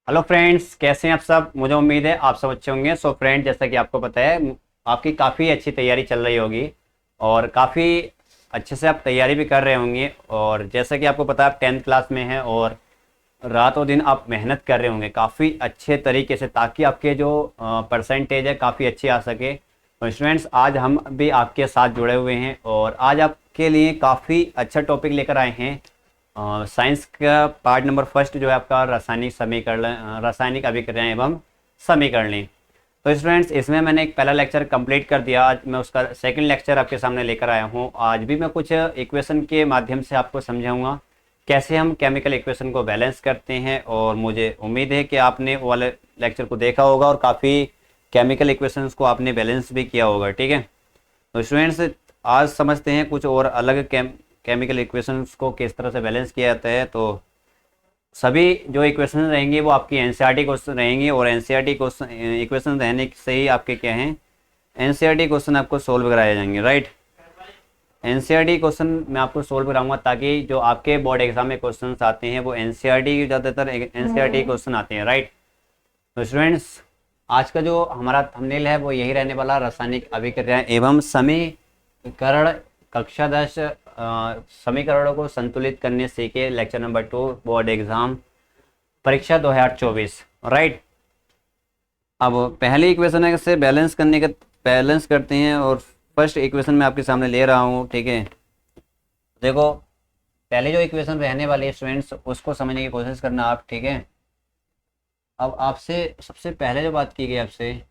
Hello friends, कैसे हैं आप सब। मुझे उम्मीद है आप सब अच्छे होंगे। सो फ्रेंड, जैसा कि आपको पता है आपकी काफ़ी अच्छी तैयारी चल रही होगी और काफ़ी अच्छे से आप तैयारी भी कर रहे होंगे। और जैसा कि आपको पता है आप 10th क्लास में हैं और रातों दिन आप मेहनत कर रहे होंगे काफ़ी अच्छे तरीके से, ताकि आपके जो परसेंटेज है काफ़ी अच्छी आ सके। तो स्टूडेंट्स, आज हम भी आपके साथ जुड़े हुए हैं और आज आपके लिए काफ़ी अच्छा टॉपिक लेकर आए हैं। साइंस का पार्ट नंबर फर्स्ट जो है आपका रासायनिक समीकरण, रासायनिक अभिक्रियाएं एवं समीकरण। तो स्टूडेंट्स, इसमें मैंने एक पहला लेक्चर कंप्लीट कर दिया। आज मैं उसका सेकंड लेक्चर आपके सामने लेकर आया हूँ। आज भी मैं कुछ इक्वेशन के माध्यम से आपको समझाऊंगा कैसे हम केमिकल इक्वेशन को बैलेंस करते हैं। और मुझे उम्मीद है कि आपने वो वाले लेक्चर को देखा होगा और काफ़ी केमिकल इक्वेशंस को आपने बैलेंस भी किया होगा। ठीक है, तो स्टूडेंट्स आज समझते हैं कुछ और अलग केमिकल इक्वेशंस को किस तरह से बैलेंस किया जाता है। तो सभी जो इक्वेशन रहेंगे वो आपकी एनसीईआरटी क्वेश्चन रहेंगी और एनसीईआरटी क्वेश्चन इक्वेशन रहने से ही आपके क्या हैं, एनसीईआरटी क्वेश्चन आपको सोल्व कराए जाएंगे। राइट, एनसीईआरटी क्वेश्चन मैं आपको सोल्व कराऊंगा ताकि जो आपके बोर्ड एग्जाम में क्वेश्चन आते हैं वो एनसीईआरटी, ज़्यादातर एनसीईआरटी क्वेश्चन आते हैं। राइट, तो स्टूडेंट्स आज का जो हमारा थंबनेल है वो यही रहने वाला, रासायनिक अभिक्रियाएं एवं समीकरण कक्षा 10 समीकरणों को संतुलित करने सीखे, लेक्चर नंबर 2, बोर्ड एग्जाम परीक्षा 2024। राइट, अब पहली इक्वेशन से बैलेंस करते हैं और फर्स्ट इक्वेशन मैं आपके सामने ले रहा हूँ। ठीक है, देखो पहले जो इक्वेशन रहने वाली है स्टूडेंट्स उसको समझने की कोशिश करना आप। ठीक है, अब आपसे सबसे पहले जो बात की गई आपसे,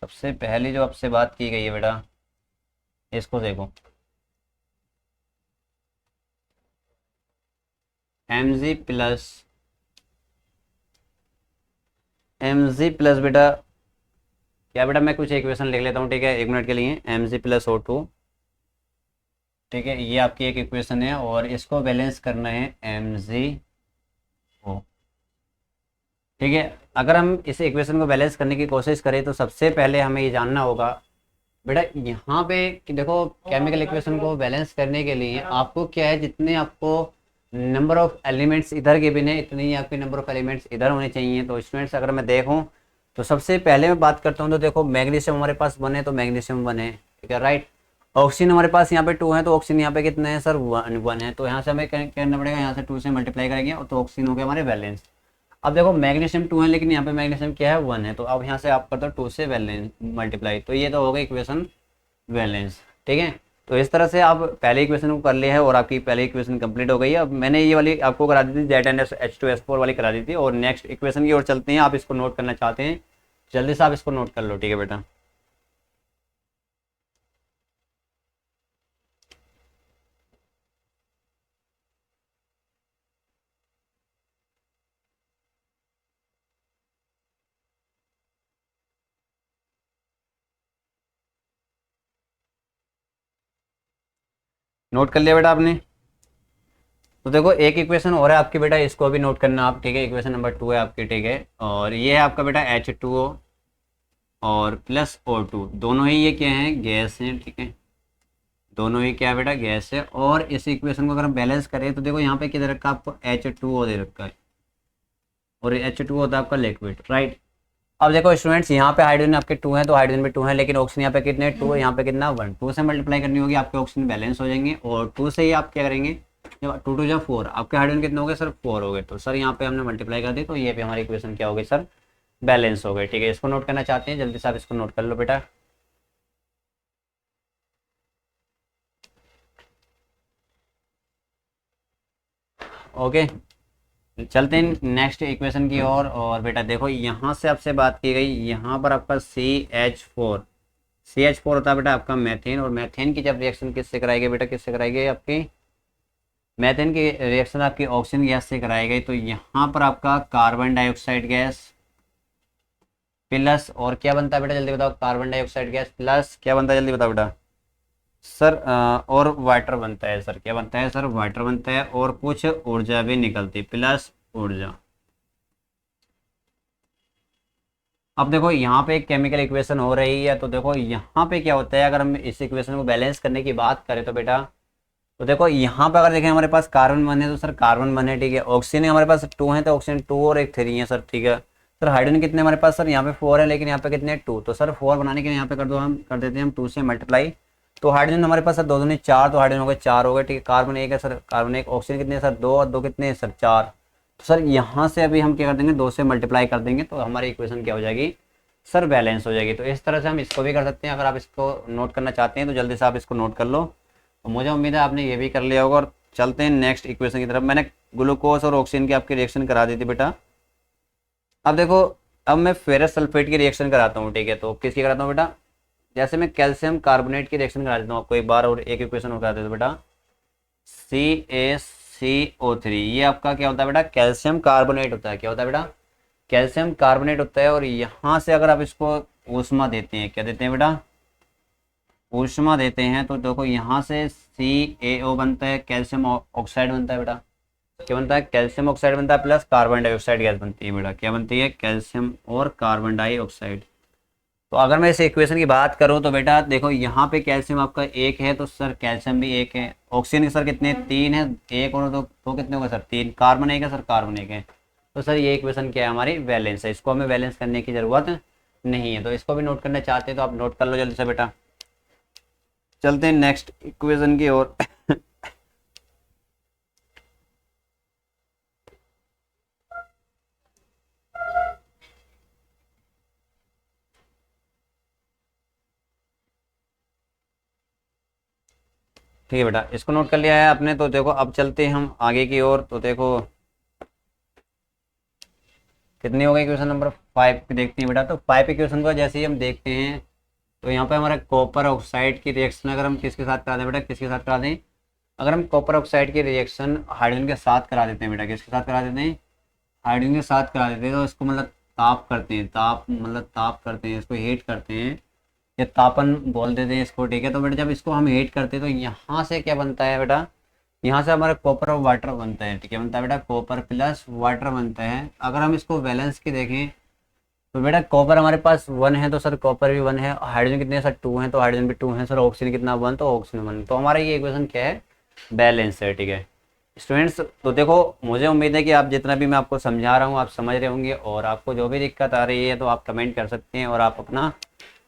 सबसे पहली जो आपसे बात की गई है बेटा, इसको देखो। mg प्लस बेटा क्या बेटा, मैं कुछ इक्वेशन लिख लेता हूँ। ठीक है, 1 मिनट के लिए। mg+O2, ठीक है, ये आपकी एक इक्वेशन है और इसको बैलेंस करना है MgO। ठीक है, अगर हम इस इक्वेशन को बैलेंस करने की कोशिश करें तो सबसे पहले हमें ये जानना होगा बेटा यहाँ पे कि देखो केमिकल इक्वेशन को बैलेंस करने के लिए आपको क्या है, जितने आपको नंबर ऑफ एलिमेंट्स इधर के बिना इतने ही आपके नंबर ऑफ एलिमेंट्स इधर होने चाहिए। तो स्टूडेंट्स अगर मैं देखूँ तो सबसे पहले मैं बात करता हूँ तो देखो मैग्नीशियम हमारे पास 1 है तो मैग्नीशियम 1 है। ठीक है, राइट। ऑक्सीजन हमारे पास यहाँ पे 2 है तो ऑक्सीजन यहाँ पे कितने हैं सर, 1 है। तो यहाँ से हमें करना पड़ेगा, यहाँ से 2 से मल्टीप्लाई करेंगे और तो ऑक्सीजन हो गया हमारे बैलेंस। अब देखो मैग्नीशियम 2 है लेकिन यहाँ पे मैग्नीशियम क्या है, 1 है। तो अब यहाँ से आप करते हो 2 से बैलेंस मल्टीप्लाई, तो ये तो हो गई इक्वेशन बैलेंस। ठीक है, तो इस तरह से आप पहले इक्वेशन को कर लिया है और आपकी पहली इक्वेशन कंप्लीट हो गई है। अब मैंने ये वाली आपको करा दी थी, Z2H2S4 वाली करा दी थी। और नेक्स्ट इक्वेशन की ओर चलते हैं। आप इसको नोट करना चाहते हैं, जल्दी से आप इसको नोट कर लो। ठीक है बेटा, नोट कर लिया बेटा आपने। तो देखो एक इक्वेशन और है आपकी बेटा, इसको भी नोट करना आप। ठीक है, इक्वेशन नंबर 2 है आपकी। ठीक है, और ये है आपका बेटा H2O और प्लस O2, दोनों ही ये क्या हैं, गैस हैं। ठीक है, दोनों ही क्या है बेटा, गैस है। और इस इक्वेशन को अगर हम बैलेंस करें तो देखो यहाँ पे किधर रखा आपको, H2O दे रखा है और ये H2O होता है आपका लिक्विड। राइट, अब देखो स्टूडेंट्स यहाँ पे हाइड्रोजन आपके 2 हैं तो हाइड्रोजन में 2 हैं, लेकिन ऑक्सीजन यहाँ पे कितने 2 है, यहाँ पे कितना 1। 2 से मल्टीप्लाई करनी होगी, आपके ऑक्सीजन बैलेंस हो जाएंगे। और 2 से ही आप क्या करेंगे, जब 2 2 जब 4, आपके हाइड्रोजन कितने हो गए सर, 4 हो गए। तो सर यहाँ पे हमने मल्टीप्लाई कर दी तो ये भी हमारी इक्वेशन क्या हो गई सर, बैलेंस हो गई। ठीक है, इसको नोट करना चाहते हैं, जल्दी से आप इसको नोट कर लो बेटा। ओके, चलते हैं नेक्स्ट इक्वेशन की ओर। और बेटा देखो यहाँ से आपसे बात की गई, यहाँ पर आपका सी एच फोर होता है बेटा आपका मैथेन। और मैथेन की जब रिएक्शन किससे कराई गई बेटा, किससे कराई गई आपकी, मैथेन की रिएक्शन आपकी ऑक्सीजन गैस से कराई गई। तो यहाँ पर आपका कार्बन डाइऑक्साइड गैस प्लस और क्या बनता है बेटा, जल्दी बताओ। कार्बन डाइऑक्साइड गैस प्लस क्या बनता है, जल्दी बताओ बेटा। सर और वाटर बनता है। सर क्या बनता है, सर वाटर बनता है और कुछ ऊर्जा भी निकलती, प्लस ऊर्जा। अब देखो यहाँ पे एक केमिकल इक्वेशन हो रही है तो देखो यहाँ पे क्या होता है, अगर हम इस इक्वेशन को बैलेंस करने की बात करें तो बेटा तो देखो यहाँ पे अगर देखें हमारे पास कार्बन 1 है तो सर कार्बन 1 है, ठीक है। ऑक्सीजन हमारे पास 2 है तो ऑक्सीजन 2 और एक 3 है सर, ठीक है। सर हाइड्रोजन कितने हमारे पास, सर यहाँ पे 4 है लेकिन यहाँ पे कितने 2, तो सर 4 बनाने के लिए यहाँ पे कर दो, हम कर देते हैं हम 2 से मल्टीप्लाई। तो हाइड्रोजन हमारे पास सर 2 दूनी 4, तो हाइड्रोजन हो गए 4 हो गए, ठीक है। कार्बन 1 है सर, कार्बन 1। ऑक्सीजन कितने हैं सर 2, और 2 कितने हैं सर 4। तो सर यहाँ से अभी हम क्या कर देंगे, 2 से मल्टीप्लाई कर देंगे तो हमारी इक्वेशन क्या हो जाएगी सर, बैलेंस हो जाएगी। तो इस तरह से हम इसको भी कर सकते हैं। अगर आप इसको नोट करना चाहते हैं तो जल्दी से आप इसको नोट कर लो। और मुझे उम्मीद है आपने ये भी कर लिया होगा। और चलते हैं नेक्स्ट इक्वेशन की तरफ। मैंने ग्लूकोज और ऑक्सीजन की आपकी रिएक्शन करा दी थी बेटा। अब देखो, अब मैं फेरस सल्फेट की रिएक्शन कराता हूँ, ठीक है। तो किसकी कराता हूँ बेटा, जैसे मैं कैल्शियम कार्बोनेट की रिएक्शन करा देता हूँ आपको एक बार, और एक इक्वेशन और करा देता हूँ बेटा। CaCO3, ये आपका क्या होता है बेटा, कैल्शियम कार्बोनेट होता है। क्या होता है बेटा, कैल्शियम कार्बोनेट होता है। और यहाँ से अगर आप इसको ऊष्मा देते हैं, क्या देते हैं बेटा, ऊष्मा देते हैं, तो देखो यहाँ से CaO बनता है, कैल्शियम ऑक्साइड बनता है बेटा। क्या बनता है, कैल्शियम ऑक्साइड बनता है, प्लस कार्बन डाइऑक्साइड गैस बनती है बेटा। क्या बनती है, कैल्शियम और कार्बन डाइऑक्साइड। तो अगर मैं इस इक्वेशन की बात करूं तो बेटा देखो, यहाँ पे कैल्शियम आपका 1 है तो सर कैल्शियम भी 1 है। ऑक्सीजन के सर कितने, 3 है, 1 और 2 कितने होगा सर 3। कार्बन 1 है सर, कार्बन 1 है। तो सर ये इक्वेशन क्या है हमारी, बैलेंस है। इसको हमें बैलेंस करने की ज़रूरत नहीं है। तो इसको भी नोट करना चाहते हैं तो आप नोट कर लो जल्दी से बेटा। चलते हैं नेक्स्ट इक्वेशन की ओर। ठीक है बेटा, इसको नोट कर लिया है आपने। तो देखो अब चलते हैं हम आगे की ओर। तो देखो कितनी हो गई, इक्वेशन नंबर 5 की देखते हैं बेटा। तो 5 इक्वेशन को जैसे ही हम देखते हैं तो यहाँ पे हमारा कॉपर ऑक्साइड की रिएक्शन अगर हम किसके साथ करा दें बेटा, किसके साथ करा दें, अगर हम कॉपर ऑक्साइड की रिएक्शन हाइड्रोजन के साथ करा देते हैं बेटा, किसके साथ करा देते हैं, हाइड्रोजन के साथ करा देते हैं। तो इसको मतलब ताप करते हैं, ताप मतलब ताप करते हैं, इसको हीट करते हैं, या तापन बोल देते हैं इसको, ठीक है। तो बेटा जब इसको हम हीट करते हैं तो यहाँ से क्या बनता है बेटा, यहाँ से हमारा कॉपर और वाटर बनता है, ठीक है। बनता है बेटा कॉपर प्लस वाटर बनता है। अगर हम इसको बैलेंस की देखें तो बेटा कॉपर हमारे पास 1 है तो सर कॉपर भी 1 है। हाइड्रोजन कितने हैं सर 2 हैं तो हाइड्रोजन भी 2 है सर। ऑक्सीजन कितना 1 तो ऑक्सीजन 1। तो हमारा ये इक्वेशन क्या है, बैलेंस है, ठीक है स्टूडेंट्स। तो देखो मुझे उम्मीद है कि आप जितना भी मैं आपको समझा रहा हूँ आप समझ रहे होंगे, और आपको जो भी दिक्कत आ रही है तो आप कमेंट कर सकते हैं और आप अपना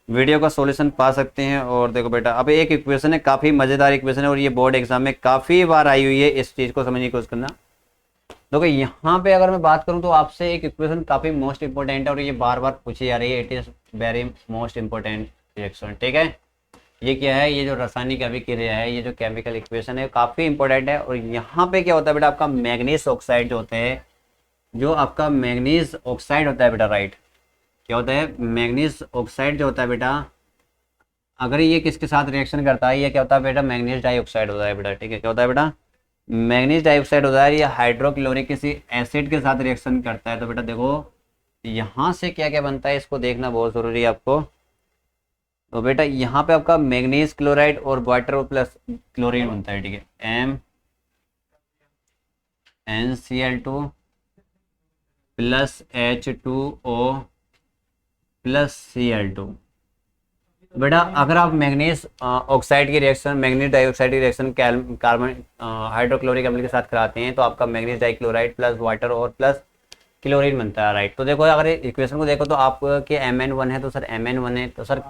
वीडियो का सॉल्यूशन पा सकते हैं। और देखो बेटा अब एक इक्वेशन है, काफ़ी मज़ेदार इक्वेशन है, और ये बोर्ड एग्जाम में काफ़ी बार आई हुई है। इस चीज़ को समझने की कोशिश करना। देखो यहाँ पे अगर मैं बात करूँ तो आपसे एक इक्वेशन काफ़ी मोस्ट इंपॉर्टेंट है और ये बार बार पूछी जा रही है। It is very most important reaction, ठीक है। ये क्या है, ये जो रासायनिक अभिक्रिया है, ये जो केमिकल इक्वेशन है काफ़ी इंपॉर्टेंट है। और यहाँ पे क्या होता है बेटा, आपका मैग्नीज ऑक्साइड जो होता है, जो आपका मैग्नीज ऑक्साइड होता है बेटा, राइट। क्या होता है, मैग्नीज ऑक्साइड जो होता है बेटा, अगर ये किसके साथ रिएक्शन करता है, ये क्या होता है बेटा, मैग्नीज डाइऑक्साइड होता है बेटा, ठीक है। क्या होता है बेटा, मैग्नीज डाइऑक्साइड होता है। ये हाइड्रोक्लोरिक किसी एसिड के साथ रिएक्शन करता है। तो बेटा देखो यहाँ से क्या क्या बनता है, इसको देखना बहुत ज़रूरी है आपको। तो बेटा यहाँ पे आपका मैग्नीज क्लोराइड और वाटर प्लस क्लोरीन बनता है, ठीक है। MnCl2 plus H2O plus Cl2। बेटा अगर आप मैग्नीज ऑक्साइड की रिएक्शन, मैग्नीज डाइऑक्साइड की रिएक्शन कार्बन हाइड्रोक्लोरिक अम्ल के साथ कराते हैं तो आपका मैग्नीज डाइक्लोराइड प्लस वाटर और प्लस क्लोरीन बनता है, राइट। तो देखो अगर इक्वेशन को देखो तो आपके Mn1 है तो सर Mn1 है, तो सर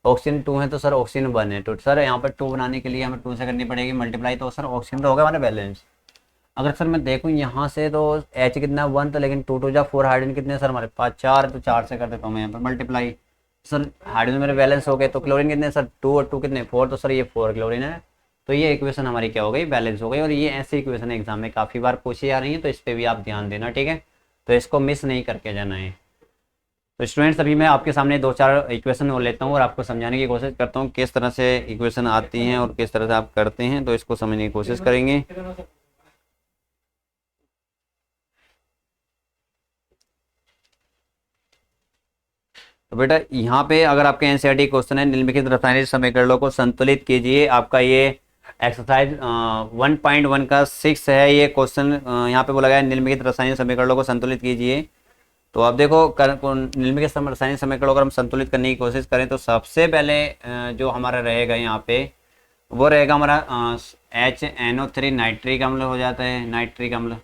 ऑक्सीजन 2 है तो सर ऑक्सीजन 1 है। तो सर यहाँ पर 2 बनाने के लिए हमें 2 से करनी पड़ेगी मल्टीप्लाई, तो सर ऑक्सीजन तो होगा हमारा बैलेंस। अगर सर मैं देखूँ यहाँ से तो H कितना 1, तो लेकिन 2 2 जा 4, हाइड्रोजन कितने सर हमारे पास 4, तो 4 से कर देता हूँ मैं यहाँ पर मल्टीप्लाई। सर हाइड्रोजन मेरे बैलेंस हो गए। तो क्लोरीन कितने सर 2 और 2 कितने 4, तो सर ये 4 क्लोरीन है। तो ये इक्वेशन हमारी क्या हो गई, बैलेंस हो गई। और ये ऐसी इक्वेशन एग्जाम में काफ़ी बार पूछी जा रही है, तो इस पर भी आप ध्यान देना, ठीक है। तो इसको मिस नहीं करके जाना है। तो स्टूडेंट्स अभी मैं आपके सामने 2 4 इक्वेशन और लेता हूँ और आपको समझाने की कोशिश करता हूँ किस तरह से इक्वेशन आती हैं और किस तरह से आप करते हैं। तो इसको समझने की कोशिश करेंगे। तो बेटा यहाँ पे अगर आपके एनसीईआरटी क्वेश्चन है, निम्नलिखित रासायनिक समीकरणों को संतुलित कीजिए। आपका ये एक्सरसाइज 1.1 का 6 है ये क्वेश्चन। यहाँ पे बोला गया है निम्नलिखित रासायनिक समीकरणों को संतुलित कीजिए। तो आप देखो निम्नलिखित रासायनिक समीकरणों को हम संतुलित करने की कोशिश करें तो सबसे पहले जो हमारा रहेगा यहाँ पे वो रहेगा हमारा HNO3 नाइट्रिक अम्ल हो जाता है, नाइट्रिक अम्ल।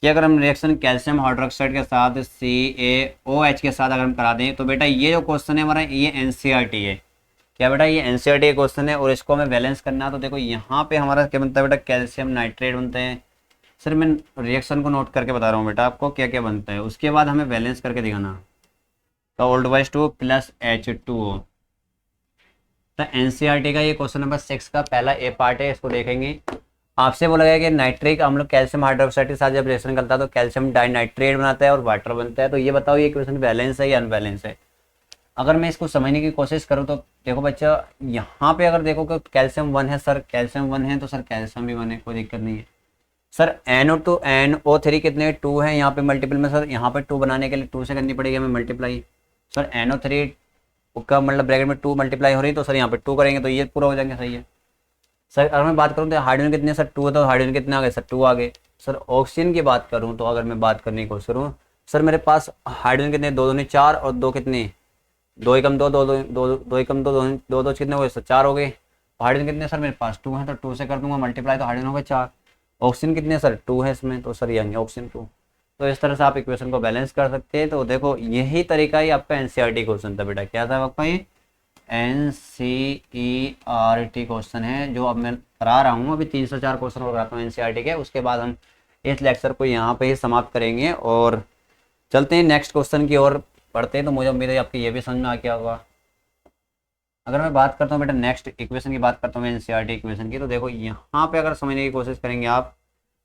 कि अगर हम रिएक्शन कैल्शियम हाइड्रोक्साइड के साथ CaOH के साथ अगर हम करा दें तो बेटा ये जो क्वेश्चन है हमारा ये NCERT है। क्या बेटा ये NCERT क्वेश्चन है और इसको हमें बैलेंस करना है। तो देखो यहाँ पे हमारा क्या बनता है बेटा, कैल्शियम नाइट्रेट बनते हैं। सर मैं रिएक्शन को नोट करके बता रहा हूँ बेटा आपको क्या क्या बनता है, उसके बाद हमें बैलेंस करके दिखाना। तो OH2 प्लस H2O। तो NCERT का ये क्वेश्चन नंबर 6 का पहला ए पार्ट है, इसको देखेंगे। आपसे बोला गया कि नाइट्रिक अम्ल कैल्शियम हाइड्रोक्साइड के साथ जब रिएक्शन करता है तो कैल्शियम डाइनाइट्रेट बनाता है और वाटर बनता है। तो ये बताओ ये इक्वेशन बैलेंस है या अनबैलेंस है। अगर मैं इसको समझने की कोशिश करूँ तो देखो बच्चा, यहाँ पे अगर देखो कि कैल्शियम 1 है, सर कैल्शियम 1 है तो सर कैल्शियम भी 1 है, कोई दिक्कत नहीं है। सर NO3 कितने 2 है, यहाँ पे मल्टीपल में सर यहाँ पे 2 बनाने के लिए 2 से करनी पड़ेगी हमें मल्टीप्लाई। सर NO3 का मतलब ब्रैकेट में 2 मल्टीप्लाई हो रही है तो सर यहाँ पे 2 करेंगे तो ये पूरा हो जाएंगे, सही है। सर अगर मैं बात करूँ तो हाइड्रोजन कितने, सर 2 है तो हाइड्रोजन कितने आ गए, सर 2 आ गए। सर ऑक्सीजन की बात करूँ तो अगर मैं बात करने की कोशिश करूँ, सर मेरे पास हाइड्रोजन कितने, 2 दूनी 4 और 2 कितने, 2 एकम 2, 2 2 एकम 2, 2 2 कितने हुए, सर 4 हो गए। हाइड्रोजन कितने सर मेरे पास 2 है तो 2 से कर दूंगा मल्टीप्लाई तो हाइड्रोजन हो गए 4। ऑक्सीजन कितने सर 2 है इसमें तो सर ये ऑक्सीजन 2। तो इस तरह से आप इक्वेशन को बैलेंस कर सकते हैं। तो देखो यही तरीका ही आपका NCERT क्वेश्चन था बेटा, क्या था आपका ये NCERT क्वेश्चन है जो अब मैं करा रहा हूँ। अभी 3 से 4 क्वेश्चन और कराता हूँ NCERT के, उसके बाद हम इस लेक्चर को यहाँ पे ही समाप्त करेंगे और चलते हैं नेक्स्ट क्वेश्चन की ओर पढ़ते हैं। तो मुझे उम्मीद है आपकी ये भी समझ में आ गया होगा। अगर मैं बात करता हूँ बेटा नेक्स्ट इक्वेशन की बात करता हूँ NCERT इक्वेशन की, तो देखो यहाँ पे अगर समझने की कोशिश करेंगे आप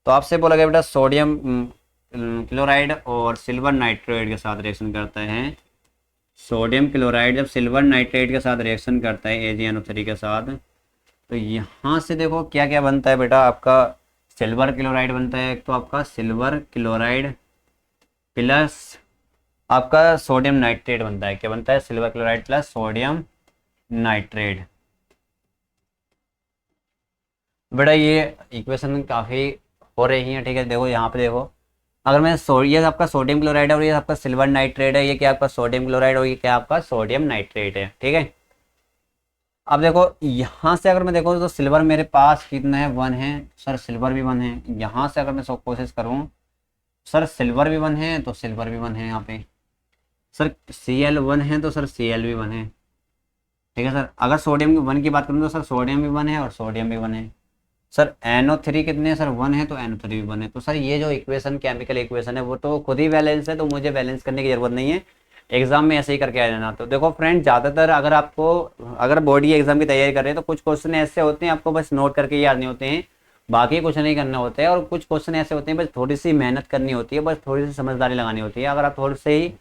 तो आपसे बोला गया बेटा सोडियम क्लोराइड और सिल्वर नाइट्रेट के साथ रिएक्शन करता है। सोडियम क्लोराइड जब सिल्वर नाइट्रेट के साथ रिएक्शन करता है AgNO3 के साथ, तो यहाँ से देखो क्या क्या बनता है बेटा, आपका सिल्वर क्लोराइड बनता है। एक तो आपका सिल्वर क्लोराइड प्लस आपका सोडियम नाइट्रेट बनता है। क्या बनता है, silver chloride plus sodium nitrate. बेटा ये इक्वेशन काफ़ी हो रही है, ठीक है। देखो यहाँ पे देखो, अगर मैं ये आपका सोडियम क्लोराइड है और ये आपका सिल्वर नाइट्रेट है, ये क्या आपका सोडियम क्लोराइड और ये क्या आपका सोडियम नाइट्रेट है, ठीक है। अब देखो यहाँ से अगर मैं देखूँ तो सिल्वर मेरे पास कितना है 1 है, सर सिल्वर भी 1 है। यहाँ से अगर मैं कोशिश करूँ सर सिल्वर भी 1 है तो सिल्वर भी 1 है यहाँ पे। सर Cl 1 है तो सर Cl भी 1 है, ठीक है सर। अगर सोडियम 1 की बात करूँ तो सर सोडियम भी 1 है और सोडियम भी 1 है। सर NO3 कितने सर 1 है तो NO3 भी 1 है। तो सर ये जो इक्वेशन केमिकल इक्वेशन है वो तो खुद ही बैलेंस है, तो मुझे बैलेंस करने की ज़रूरत नहीं है, एग्जाम में ऐसे ही करके आ जाना। तो देखो फ्रेंड, ज़्यादातर अगर आपको अगर बोर्ड एग्जाम की तैयारी कर रहे हैं तो कुछ क्वेश्चन ऐसे होते हैं आपको बस नोट करके याद नहीं होते हैं, बाकी कुछ नहीं करना होता है। और कुछ क्वेश्चन ऐसे होते हैं बस थोड़ी सी मेहनत करनी होती है, बस थोड़ी सी समझदारी लगानी होती है। अगर आप थोड़े से ही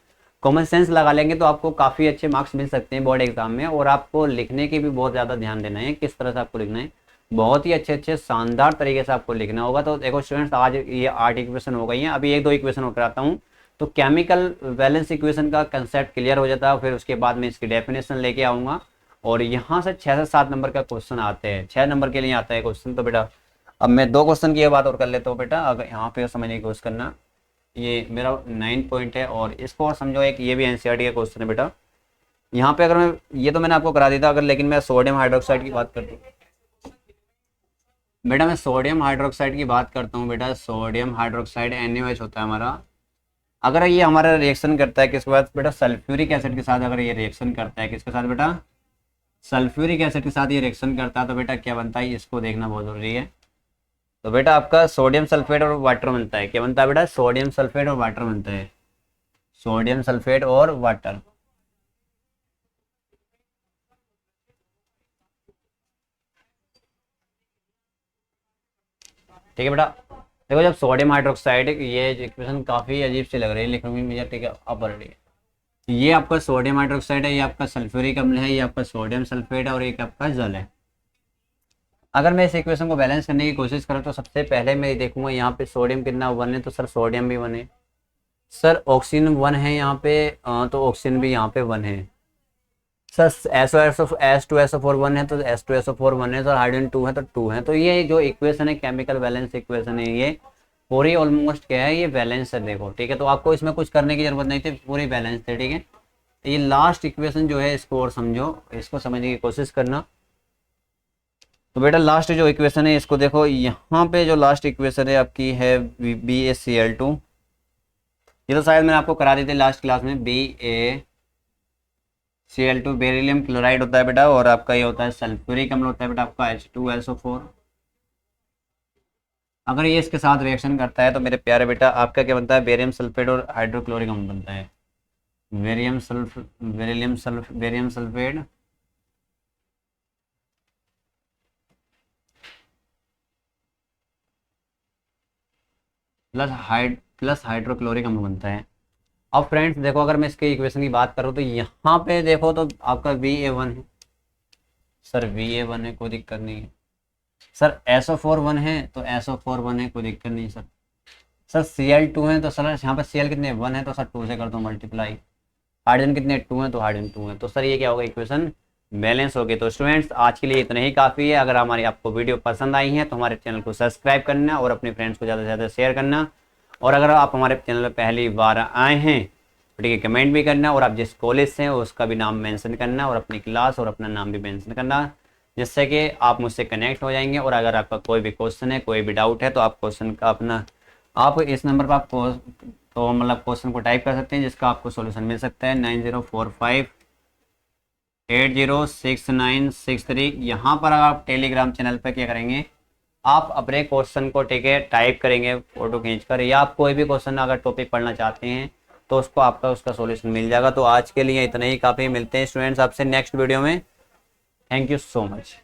कॉमन सेंस लगा लेंगे तो आपको काफ़ी अच्छे मार्क्स मिल सकते हैं बोर्ड एग्जाम में। और आपको लिखने की भी बहुत ज़्यादा ध्यान देना है, किस तरह से आपको लिखना है, बहुत ही अच्छे अच्छे शानदार तरीके से आपको लिखना होगा। तो देखो स्टूडेंट्स, आज ये 8 इक्वेशन हो गई हैं, अभी 1-2 इक्वेशन और कराता हूँ तो केमिकल बैलेंस इक्वेशन का कंसेप्ट क्लियर हो जाता है। फिर उसके बाद मैं इसकी डेफिनेशन लेके आऊँगा और यहाँ से 6 से 7 नंबर का क्वेश्चन आते हैं, 6 नंबर के लिए आता है क्वेश्चन। तो बेटा अब मैं 2 क्वेश्चन की बात और कर लेता हूँ बेटा, अगर यहाँ पे समझने की कोशिश करना। ये मेरा 9 पॉइंट है और इसको और समझो, एक ये भी NCERT का क्वेश्चन है बेटा। यहाँ पे अगर मैं, ये तो मैंने आपको करा दिया था, अगर लेकिन मैं सोडियम हाइड्रोक्साइड की बात करता हूँ बेटा, मैं सोडियम हाइड्रोक्साइड की बात करता हूँ बेटा। सोडियम हाइड्रोक्साइड NaOH होता है हमारा। अगर ये हमारा रिएक्शन करता है किसके साथ बेटा, सल्फ्यूरिक एसिड के साथ। अगर ये रिएक्शन करता है किसके साथ बेटा, सल्फ्यूरिक एसिड के साथ ये रिएक्शन करता है तो बेटा क्या बनता है, इसको देखना बहुत जरूरी है। तो बेटा आपका सोडियम सल्फेट और वाटर बनता है। क्या बनता है बेटा, सोडियम सल्फेट और वाटर बनता है, सोडियम सल्फेट और वाटर। ठीक है बेटा, देखो जब सोडियम हाइड्रोक्साइड, ये इक्वेशन काफ़ी अजीब सी लग रही है लिखने में मुझे, ठीक है। अब बढ़ रही है, ये आपका सोडियम हाइड्रोक्साइड है, ये आपका सल्फ्यूरिक अम्ल है, ये आपका सोडियम सल्फेट है और एक आपका जल है। अगर मैं इस इक्वेशन को बैलेंस करने की कोशिश करूँ तो सबसे पहले मैं देखूंगा यहाँ पे सोडियम कितना 1 है तो सर सोडियम भी 1 है। सर ऑक्सीजन 1 है यहाँ पे, तो ऑक्सीजन भी यहाँ पे 1 है। सर S2SO4 1 है तो S2SO4 1 है। सर हाइड्रोजन 2 है तो 2 है। तो ये जो इक्वेशन है केमिकल बैलेंस इक्वेशन है, ये पूरी ऑलमोस्ट क्या है, ये बैलेंस है देखो, ठीक है। तो आपको इसमें कुछ करने की जरूरत नहीं थी, पूरी बैलेंस थे, ठीक है। ये लास्ट इक्वेशन जो है इसको और समझो, इसको समझने की कोशिश करना। तो बेटा लास्ट जो इक्वेशन है इसको देखो, यहाँ पे जो लास्ट इक्वेशन है आपकी है BaCl2। ये तो शायद मैंने आपको करा दी थी लास्ट क्लास में। BaCl2 बेरिलियम क्लोराइड होता है बेटा, और आपका ये होता है सल्फ्यूरिक अम्ल होता है बेटा आपका H2SO4। अगर ये इसके साथ रिएक्शन करता है तो मेरे प्यारे बेटा आपका क्या बनता है, बेरियम सल्फेट और हाइड्रोक्लोरिक अम्ल बनता है। बेरियम सल्फेट प्लस हाइड्रोक्लोरिक अम्ल बनता है। अब फ्रेंड्स देखो, अगर मैं इसके इक्वेशन की बात करूँ तो यहाँ पे देखो तो आपका Va1 है सर, Va1 है, कोई दिक्कत नहीं है सर। SO4 1 है तो SO4 1 है, कोई दिक्कत नहीं सर। सर Cl2 है तो सर यहाँ पे Cl कितने 1 है तो सर 2 से कर दो मल्टीप्लाई। हाइड्रोजन कितने 2 है तो हाइड्रोजन 2 है, तो सर ये क्या होगा, इक्वेशन बैलेंस हो गई। तो स्टूडेंट्स आज के लिए इतना ही काफ़ी है। अगर हमारी आपको वीडियो पसंद आई है तो हमारे चैनल को सब्सक्राइब करना और अपने फ्रेंड्स को ज़्यादा से ज़्यादा शेयर करना। और अगर आप हमारे चैनल पर पहली बार आए हैं तो ठीक है, कमेंट भी करना, और आप जिस कॉलेज से हैं उसका भी नाम मेंशन करना, और अपनी क्लास और अपना नाम भी मेंशन करना, जिससे कि आप मुझसे कनेक्ट हो जाएंगे। और अगर आपका कोई भी क्वेश्चन है, कोई भी डाउट है, तो आप क्वेश्चन का अपना आप इस नंबर पर आपको तो मतलब क्वेश्चन को टाइप कर सकते हैं, जिसका आपको सॉल्यूशन मिल सकता है 9045806963। यहाँ पर अगर आप टेलीग्राम चैनल पर क्या करेंगे, आप अपने क्वेश्चन को ठीक है टाइप करेंगे फोटो खींचकर, या आप कोई भी क्वेश्चन अगर टॉपिक पढ़ना चाहते हैं तो उसको आपका उसका सॉल्यूशन मिल जाएगा। तो आज के लिए इतना ही काफ़ी। मिलते हैं स्टूडेंट्स आपसे नेक्स्ट वीडियो में। Thank you so much.